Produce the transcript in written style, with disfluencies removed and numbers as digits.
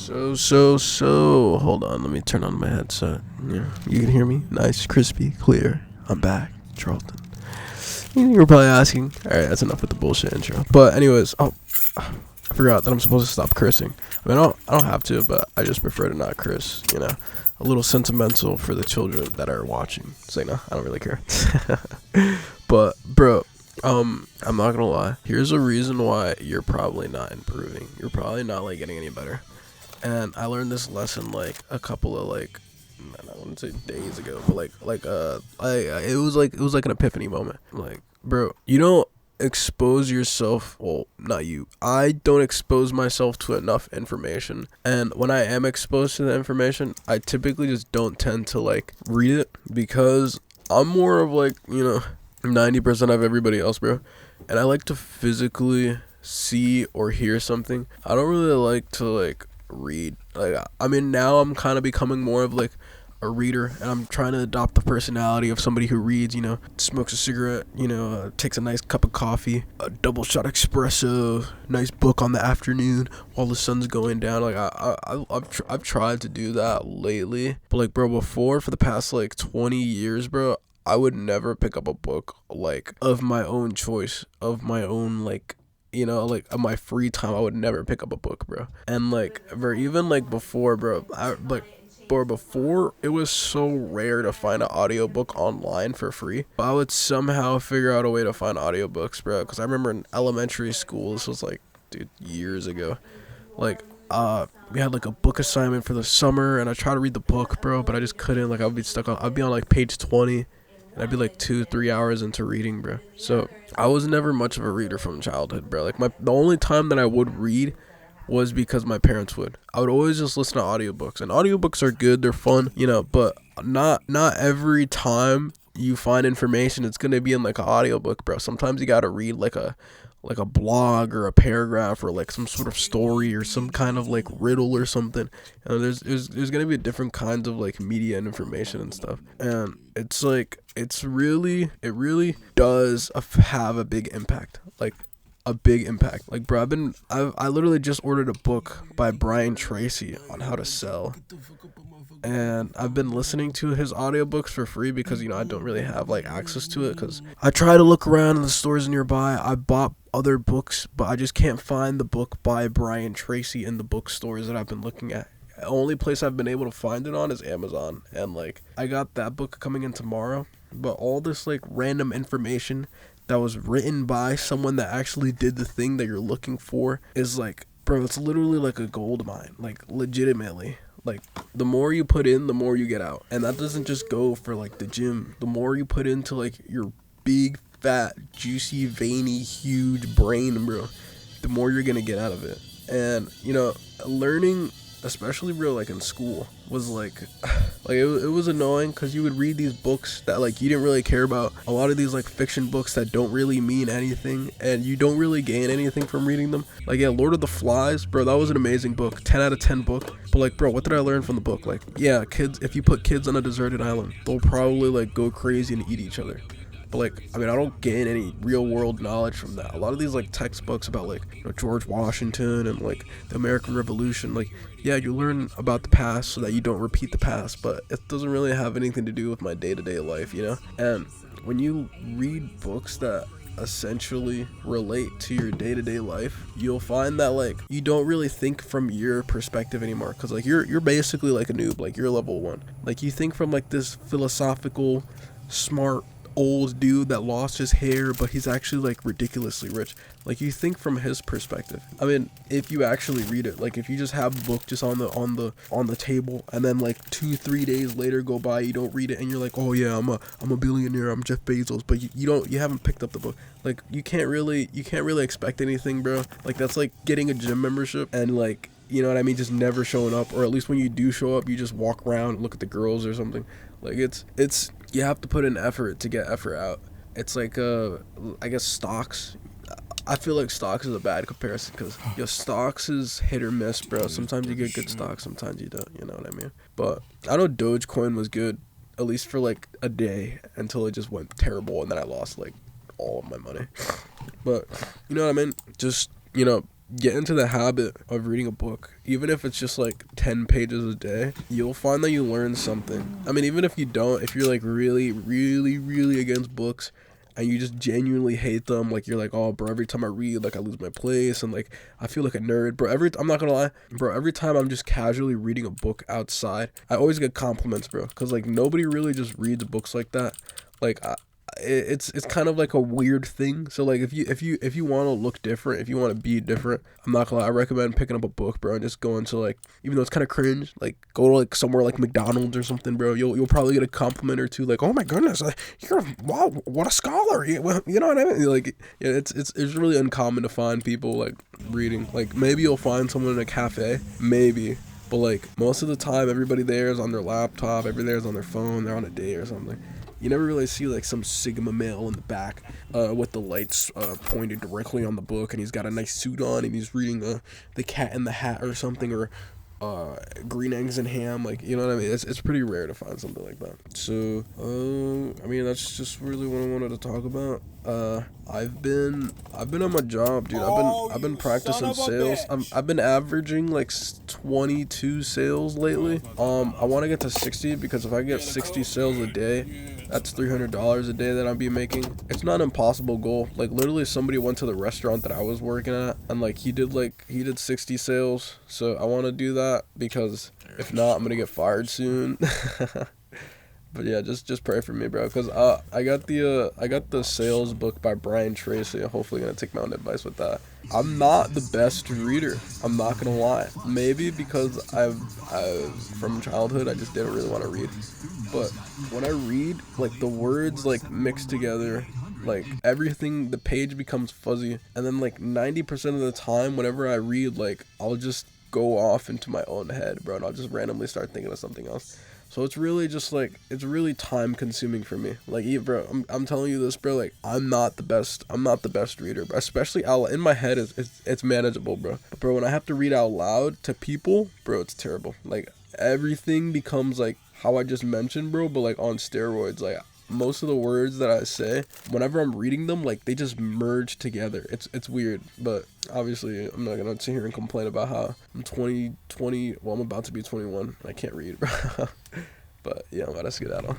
Hold on, let me turn on my headset. Yeah, you can hear me? Nice, crispy, clear. I'm back, Charlton. You were probably asking. Alright, that's enough with the bullshit intro. But anyways, I forgot that I'm supposed to stop cursing. I mean, I don't have to, but I just prefer to not curse, you know. A little sentimental for the children that are watching. So, no, I don't really care. But, bro, I'm not gonna lie. Here's a reason why you're probably not improving. You're probably not, like, getting any better. And I learned this lesson, like, a couple of, like, I wouldn't say days ago, but, it was like an epiphany moment. Like, bro, you don't expose yourself, well, not you, I don't expose myself to enough information, and when I am exposed to the information, I typically just don't tend to, like, read it, because I'm more of, like, you know, 90% of everybody else, bro, and I like to physically see or hear something. I don't really like to, like, read. Like, I mean, now I'm kind of becoming more of, like, a reader, and I'm trying to adopt the personality of somebody who reads, you know, smokes a cigarette, you know, takes a nice cup of coffee, a double shot espresso, nice book on the afternoon while the sun's going down. Like, I've tried to do that lately, but, like, bro, before, for the past, like, 20 years, bro, I would never pick up a book, like, of my own choice, of my own, like, you know, like, of my free time. I would never pick up a book, bro. And, like, even, like, before, bro, before, it was so rare to find an audiobook online for free. I would somehow figure out a way to find audiobooks, bro. Because I remember in elementary school, this was, like, dude, years ago. Like, we had, like, a book assignment for the summer, and I tried to read the book, bro, but I just couldn't. Like, I'd be on, like, page 20, and I'd be, like, 2-3 hours into reading, bro. So, I was never much of a reader from childhood, bro. Like, the only time that I would read was because my parents would. I would always just listen to audiobooks, and audiobooks are good, they're fun, you know, but not every time you find information it's gonna be in, like, an audiobook, bro. Sometimes you gotta read like a blog or a paragraph or, like, some sort of story or some kind of, like, riddle or something. And there's gonna be different kinds of, like, media and information and stuff, and it's like it really does have a big impact, like a big impact. Like, bro, I literally just ordered a book by Brian Tracy on how to sell, and I've been listening to his audiobooks for free because, you know, I don't really have, like, access to it, because I try to look around in the stores nearby. I bought other books, but I just can't find the book by Brian Tracy in the bookstores that I've been looking at. The only place I've been able to find it on is Amazon, and, like, I got that book coming in tomorrow, but all this, like, random information that was written by someone that actually did the thing that you're looking for is, like, bro, it's literally like a gold mine, like, legitimately. Like, the more you put in, the more you get out, and that doesn't just go for, like, the gym. The more you put into, like, your big, fat, juicy, veiny, huge brain, bro, the more you're gonna get out of it. And, you know, learning, especially, bro, like, in school, was like it was annoying, because you would read these books that, like, you didn't really care about. A lot of these, like, fiction books that don't really mean anything, and you don't really gain anything from reading them. Like, yeah, Lord of the Flies, bro, that was an amazing book, 10 out of 10 book. But, like, bro, what did I learn from the book? Like, yeah, kids, if you put kids on a deserted island, they'll probably, like, go crazy and eat each other. But, like, I mean, I don't gain any real world knowledge from that. A lot of these, like, textbooks about, like, you know, George Washington and, like, the American Revolution, like, yeah, you learn about the past so that you don't repeat the past, but it doesn't really have anything to do with my day-to-day life, you know? And when you read books that essentially relate to your day-to-day life, you'll find that, like, you don't really think from your perspective anymore, because, like, you're basically like a noob, like, you're level 1. Like, you think from, like, this philosophical, smart, old dude that lost his hair, but he's actually, like, ridiculously rich. Like, you think from his perspective. I mean, if you actually read it, like, if you just have the book just on the table, and then, like, 2-3 days later go by, you don't read it, and you're like, oh yeah, I'm a billionaire, I'm Jeff Bezos, but you haven't picked up the book. Like, you can't really expect anything, bro. Like, that's like getting a gym membership and, like, you know what I mean, just never showing up, or at least when you do show up, you just walk around and look at the girls or something. Like, it's you have to put in effort to get effort out. It's like, I guess stocks. I feel like stocks is a bad comparison, because, yo, stocks is hit or miss, bro. Sometimes you get good stocks, sometimes you don't, you know what I mean? But I know Dogecoin was good, at least for, like, a day, until it just went terrible, and then I lost, like, all of my money. But, you know what I mean? Just, you know, get into the habit of reading a book, even if it's just like 10 pages a day, you'll find that you learn something. I mean, even if you don't, if you're like really, really, really against books and you just genuinely hate them, like you're like, oh, bro, every time I read, like I lose my place and like I feel like a nerd, bro. I'm not gonna lie, bro, every time I'm just casually reading a book outside, I always get compliments, bro, because like nobody really just reads books like that. Like it's kind of like a weird thing. So like if you want to look different, if you want to be different, I'm not gonna lie, I recommend picking up a book, bro, and just going to like, even though it's kind of cringe, like go to like somewhere like McDonald's or something, bro. You'll probably get a compliment or two, like, oh my goodness, you're, wow, what a scholar. You know what I mean? Like, yeah, it's really uncommon to find people like reading. Like maybe you'll find someone in a cafe, maybe. But like most of the time, everybody there is on their laptop, everybody there is on their phone, they're on a date or something. You never really see like some Sigma male in the back with the lights pointed directly on the book, and he's got a nice suit on, and he's reading The Cat in the Hat or something, or Green Eggs and Ham. Like, you know what I mean? It's pretty rare to find something like that. So I mean, that's just really what I wanted to talk about. I've been on my job, dude. I've been practicing sales. I've been averaging like 22 sales lately. I want to get to 60, because if I get 60 sales a day, that's $300 a day that I'll be making. It's not an impossible goal. Like literally, somebody went to the restaurant that I was working at, and like he did 60 sales. So I want to do that, because if not, I'm gonna get fired soon. But yeah, just pray for me, bro, because I got the sales book by Brian Tracy. I'm hopefully gonna take my own advice with that. I'm not the best reader, I'm not gonna lie. Maybe because I've from childhood I just didn't really want to read. But when I read, like the words like mix together, like everything, the page becomes fuzzy, and then like 90% of the time whenever I read, like I'll just go off into my own head, bro, and I'll just randomly start thinking of something else. So it's really just like, it's really time consuming for me. Like, yeah, bro, I'm telling you this, bro, like I'm not the best reader, bro. Especially out in my head, it's manageable, bro. But bro, when I have to read out loud to people, bro, it's terrible. Like everything becomes like how I just mentioned, bro, but like on steroids. Like most of the words that I say, whenever I'm reading them, like they just merge together. It's weird, but obviously I'm not gonna sit here and complain about how I'm 20, well, I'm about to be 21. I can't read, bro. But yeah, I'm about to skedaddle.